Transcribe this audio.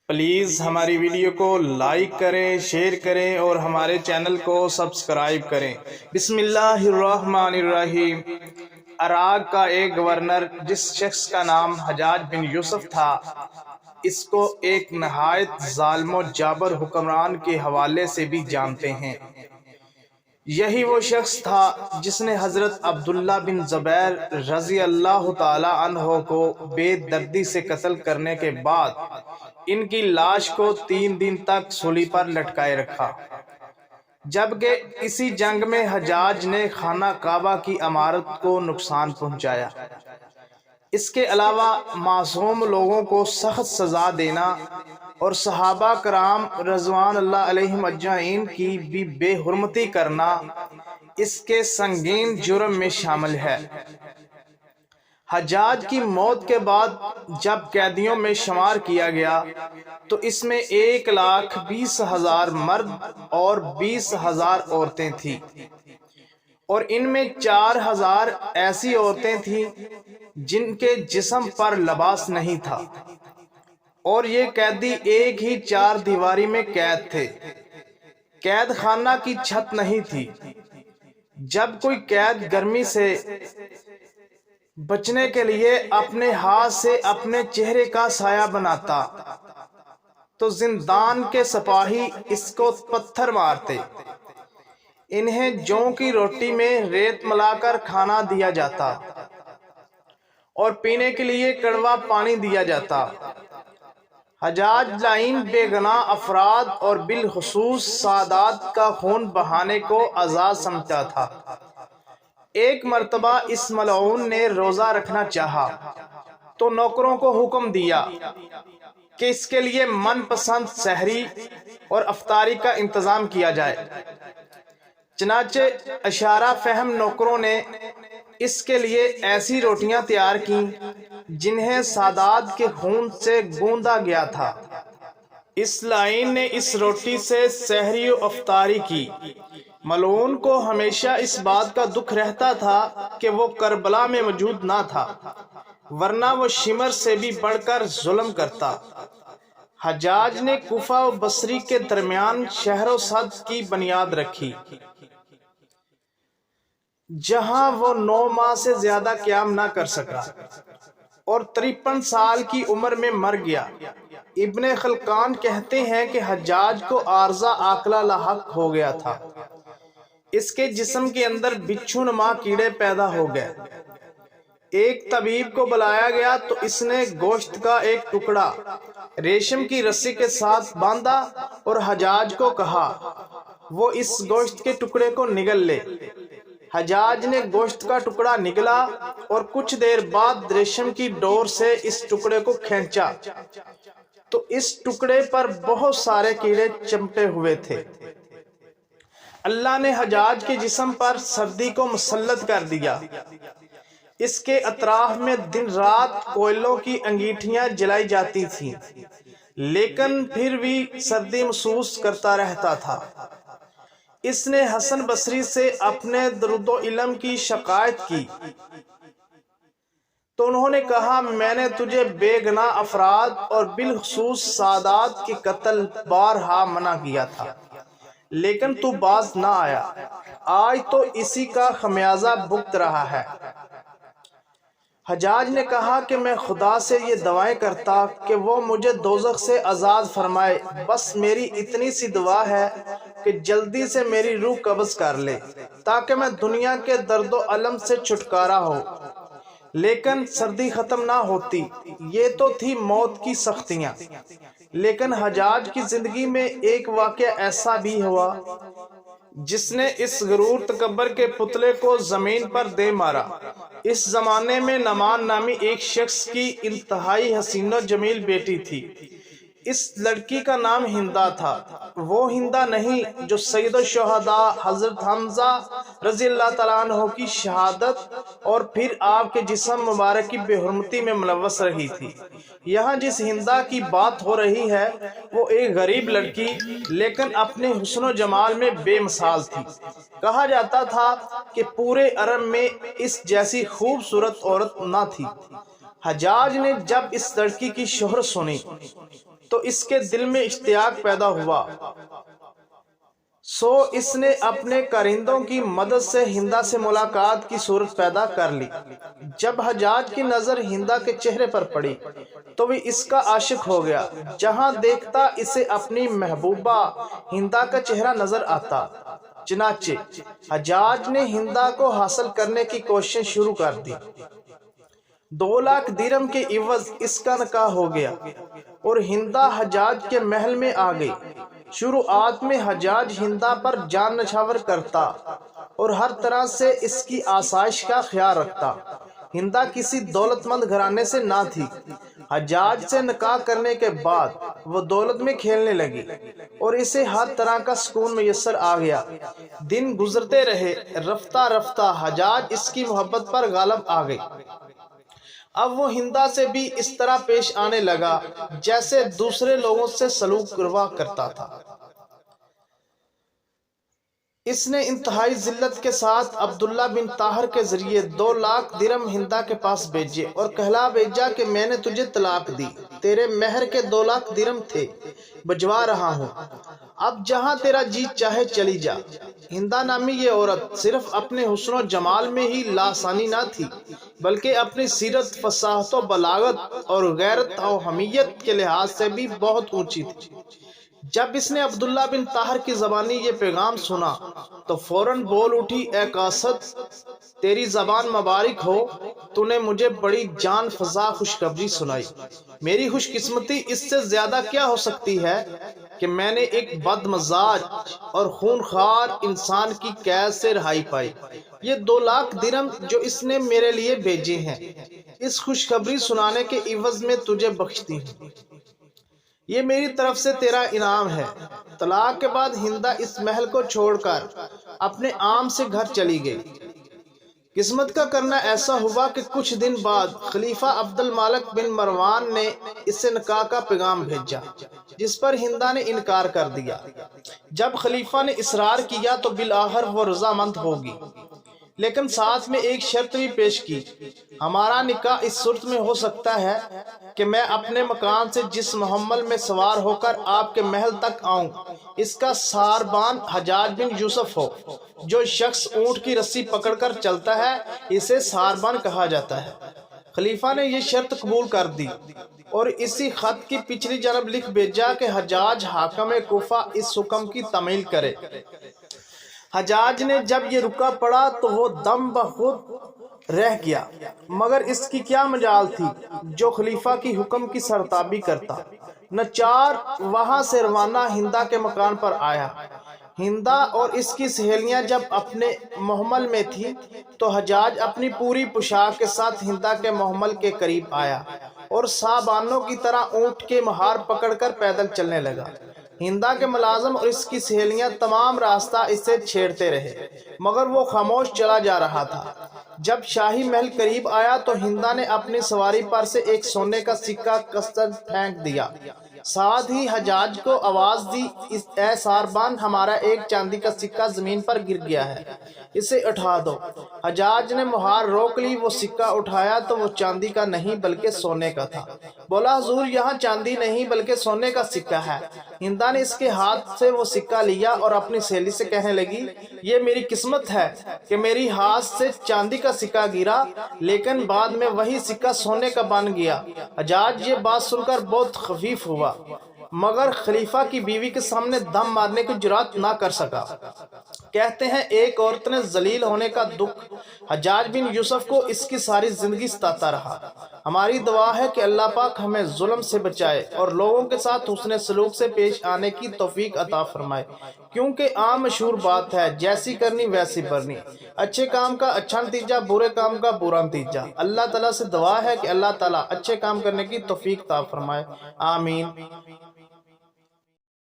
Please ہماری video کو like کریں، شیئر کریں اور ہمارے چینل کو سبسکرائب کریں۔ بسم اللہ الرحمن الرحیم۔ عراق کا ایک گورنر جس شخص کا نام حجاج بن یوسف تھا، اس کو ایک نہایت ظالم و جابر حکمران کے حوالے سے بھی جانتے ہیں۔ یہی وہ شخص تھا جس نے حضرت عبداللہ بن زبیر رضی اللہ تعالی عنہ کو بے دردی سے قتل کرنے کے بعد ان کی لاش کو 3 دن تک سولی پر لٹکائے رکھا، جبکہ اسی جنگ میں حجاج نے خانہ کعبہ کی عمارت کو نقصان پہنچایا۔ اس کے علاوہ معصوم لوگوں کو سخت سزا دینا اور صحابہ کرام رضوان اللہ علیہم اجمعین کی بھی بے حرمتی کرنا اس کے سنگین جرم میں شامل ہے۔ حجاج کی موت کے بعد جب قیدیوں میں شمار کیا گیا تو اس میں 1,20,000 مرد اور 20,000 عورتیں تھیں، اور ان میں 4,000 ایسی عورتیں تھیں جن کے جسم پر لباس نہیں تھا، اور یہ قیدی ایک ہی 4 دیواری میں قید تھے۔ قید خانہ کی چھت نہیں تھی۔ جب کوئی قید گرمی سے بچنے کے لیے اپنے ہاتھ سے اپنے چہرے کا سایہ بناتا تو زندان کے سپاہی اس کو پتھر مارتے۔ انہیں جوں کی روٹی میں ریت ملا کر کھانا دیا جاتا اور پینے کے لیے کڑوا پانی دیا جاتا۔ حجاج لعین بے گناہ افراد اور بالخصوص سادات کا خون بہانے کو اعزاز سمجھتا تھا۔ ایک مرتبہ اس ملعون نے روزہ رکھنا چاہا تو نوکروں کو حکم دیا کہ اس کے لیے من پسند سحری اور افطاری کا انتظام کیا جائے۔ چنانچہ اشارہ فہم نوکروں نے اس کے لیے ایسی روٹیاں تیار کیں جنہیں سادات کے خون سے گوندا گیا تھا۔ اس لعین نے اس روٹی سے سحری و افطاری کی۔ ملعون کو ہمیشہ اس بات کا دکھ رہتا تھا کہ وہ کربلا میں موجود نہ تھا، ورنہ وہ شمر سے بھی بڑھ کر ظلم کرتا۔ حجاج نے کوفہ و بصری کے درمیان شہر و صد کی بنیاد رکھی، جہاں وہ 9 ماہ سے زیادہ قیام نہ کر سکا اور 53 سال کی عمر میں مر گیا۔ ابن خلقان کہتے ہیں کہ حجاج کو عارضہ عاقلہ لاحق ہو گیا تھا۔ اس کے جسم کے اندر بچھو نما کیڑے پیدا ہو گئے۔ ایک طبیب کو بلایا گیا تو اس نے گوشت کا ایک ٹکڑا ریشم کی رسی کے ساتھ باندھا اور حجاج کو کہا وہ اس گوشت کے ٹکڑے کو نگل لے۔ حجاج نے گوشت کا ٹکڑا نگلا اور کچھ دیر بعد ریشم کی ڈور سے اس ٹکڑے کو کھینچا تو اس ٹکڑے پر بہت سارے کیڑے چمٹے ہوئے تھے۔ اللہ نے حجاج کے جسم پر سردی کو مسلط کر دیا۔ اس کے اطراف میں دن رات کوئلوں کی انگیٹھیاں جلائی جاتی تھیں، لیکن پھر بھی سردی محسوس کرتا رہتا تھا۔ اس نے حسن بصری سے اپنے درد و علم کی شکایت کی تو انہوں نے کہا میں نے تجھے بے گناہ افراد اور بالخصوص سادات کے قتل بارہا منع کیا تھا، لیکن تو باز نہ آیا۔ آج تو اسی کا خمیازہ بھگت رہا ہے۔ حجاج نے کہا کہ میں خدا سے یہ دعائیں کرتا کہ وہ مجھے دوزخ سے آزاد فرمائے، بس میری اتنی سی دعا ہے کہ جلدی سے میری روح قبض کر لے تاکہ میں دنیا کے درد و الم سے چھٹکارا ہو۔ لیکن سردی ختم نہ ہوتی۔ یہ تو تھی موت کی سختیاں، لیکن حجاج کی زندگی میں ایک واقعہ ایسا بھی ہوا جس نے اس غرور تکبر کے پتلے کو زمین پر دے مارا۔ اس زمانے میں نعمان نامی ایک شخص کی انتہائی حسین و جمیل بیٹی تھی۔ اس لڑکی کا نام ہندا تھا۔ وہ ہندا نہیں جو سید الشہداء حضرت حمزہ رضی اللہ تعالیٰ عنہ کی شہادت اور پھر آپ کے جسم مبارک کی بے حرمتی میں ملوث رہی تھی۔ یہاں جس ہندا کی بات ہو رہی ہے وہ ایک غریب لڑکی لیکن اپنے حسن و جمال میں بے مثال تھی۔ کہا جاتا تھا کہ پورے عرب میں اس جیسی خوبصورت عورت نہ تھی۔ حجاج نے جب اس لڑکی کی شہرت سنی تو اس کے دل میں اشتیاق پیدا ہوا، سو اس نے اپنے کارندوں کی مدد سے ہندا سے ملاقات کی صورت پیدا کر لی۔ جب حجاج کی نظر ہندا کے چہرے پر پڑی تو وہ اس کا عاشق ہو گیا، جہاں دیکھتا اسے اپنی محبوبہ ہندا کا چہرہ نظر آتا۔ چنانچہ حجاج نے ہندا کو حاصل کرنے کی کوشش شروع کر دی۔ 2 لاکھ درہم کے عوض اس کا نکاح ہو گیا اور ہندا حجاج کے محل میں آ گئی۔ شروعات میں حجاج ہندا پر جان نچھاور کرتا اور ہر طرح سے اس کی آسائش کا خیال رکھتا۔ ہندا کسی دولت مند گھرانے سے نہ تھی۔ حجاج سے نکاح کرنے کے بعد وہ دولت میں کھیلنے لگی اور اسے ہر طرح کا سکون میسر آ گیا۔ دن گزرتے رہے، رفتہ رفتہ حجاج اس کی محبت پر غالب آ گئی۔ اب وہ ہندا سے بھی اس طرح پیش آنے لگا جیسے دوسرے لوگوں سے سلوک کروا کرتا تھا۔ اس نے انتہائی ذلت کے ساتھ عبداللہ بن طاہر کے ذریعے 2 لاکھ درہم ہندا کے پاس بھیجے اور کہلا بھیجا کہ میں نے تجھے طلاق دی، تیرے مہر کے 2 لاکھ درہم تھے، بھجوا رہا ہوں، اب جہاں تیرا جی چاہے چلی جا۔ ہندا نامی یہ عورت صرف اپنے حسن و جمال میں ہی لاسانی نہ تھی، بلکہ اپنی سیرت، فصاحت و بلاغت اور غیرت و حمیت کے لحاظ سے بھی بہت اونچی تھی۔ جب اس نے عبداللہ بن طاہر کی زبانی یہ پیغام سنا تو فوراً بول اٹھی، اے قاصد، تیری زبان مبارک ہو، تو نے مجھے بڑی جان فزا خوشخبری سنائی۔ میری خوش قسمتی اس سے زیادہ کیا ہو سکتی ہے کہ میں نے ایک بد مزاج اور خونخوار انسان کی قید سے رہائی پائی۔ یہ 2 لاکھ درہم جو اس نے میرے لیے بھیجے ہیں، اس خوشخبری سنانے کے عوض میں تجھے بخشتی ہوں، یہ میری طرف سے تیرا انعام ہے۔ طلاق کے بعد ہندا اس محل کو چھوڑ کر اپنے عام سے گھر چلی گئی۔ قسمت کا کرنا ایسا ہوا کہ کچھ دن بعد خلیفہ عبد الملک بن مروان نے اسے نکاح کا پیغام بھیجا، جس پر ہندا نے انکار کر دیا۔ جب خلیفہ نے اصرار کیا تو بالآخر وہ رضامند ہوگی، لیکن ساتھ میں ایک شرط بھی پیش کی، ہمارا نکاح اس صورت میں ہو سکتا ہے کہ میں اپنے مکان سے جس محمل میں سوار ہو کر آپ کے محل تک آؤں، اس کا ساربان حجاج بن یوسف ہو۔ جو شخص اونٹ کی رسی پکڑ کر چلتا ہے اسے ساربان کہا جاتا ہے۔ خلیفہ نے یہ شرط قبول کر دی اور اسی خط کی پچھلی جانب لکھ بھیجا کہ حجاج حاکم کوفہ اس حکم کی تعمیل کرے۔ حجاج نے جب یہ رکا پڑا تو وہ دم بخود رہ گیا، مگر اس کی کیا مجال تھی جو خلیفہ کی حکم کی سرتابی کرتا۔ نچار وہاں سے روانہ ہندا کے مکان پر آیا۔ ہندا اور اس کی سہیلیاں جب اپنے محمل میں تھی تو حجاج اپنی پوری پوشاک کے ساتھ ہندا کے محمل کے قریب آیا اور صابانوں کی طرح اونٹ کے مہار پکڑ کر پیدل چلنے لگا۔ ہندا کے ملازم اور اس کی سہیلیاں تمام راستہ اسے چھیڑتے رہے، مگر وہ خاموش چلا جا رہا تھا۔ جب شاہی محل قریب آیا تو ہندا نے اپنی سواری پر سے ایک سونے کا سکہ کس کر پھینک دیا، ساتھ ہی حجاج کو آواز دی، اے ساربان، ہمارا ایک چاندی کا سکہ زمین پر گر گیا ہے، اسے اٹھا دو۔ حجاج نے مہار روک لی، وہ سکہ اٹھایا تو وہ چاندی کا نہیں بلکہ سونے کا تھا۔ بولا، حضور، یہاں چاندی نہیں بلکہ سونے کا سکہ ہے۔ ہندا نے اس کے ہاتھ سے وہ سکہ لیا اور اپنی سہیلی سے کہنے لگی، یہ میری قسمت ہے کہ میری ہاتھ سے چاندی کا سکہ گرا، لیکن بعد میں وہی سکہ سونے کا بن گیا۔ حجاج یہ بات سن کر بہت خفیف ہوا، مگر خلیفہ کی بیوی کے سامنے دم مارنے کی جرات نہ کر سکا۔ کہتے ہیں ایک عورت نے ذلیل ہونے کا دکھ حجاج بن یوسف کو اس کی ساری زندگی ستاتا رہا۔ ہماری دعا ہے کہ اللہ پاک ہمیں ظلم سے بچائے اور لوگوں کے ساتھ حسن سلوک سے پیش آنے کی توفیق عطا فرمائے، کیونکہ عام مشہور بات ہے، جیسی کرنی ویسی بھرنی، اچھے کام کا اچھا نتیجہ، برے کام کا برا نتیجہ۔ اللہ تعالیٰ سے دعا ہے کہ اللہ تعالیٰ اچھے کام کرنے کی توفیق عطا فرمائے، آمین۔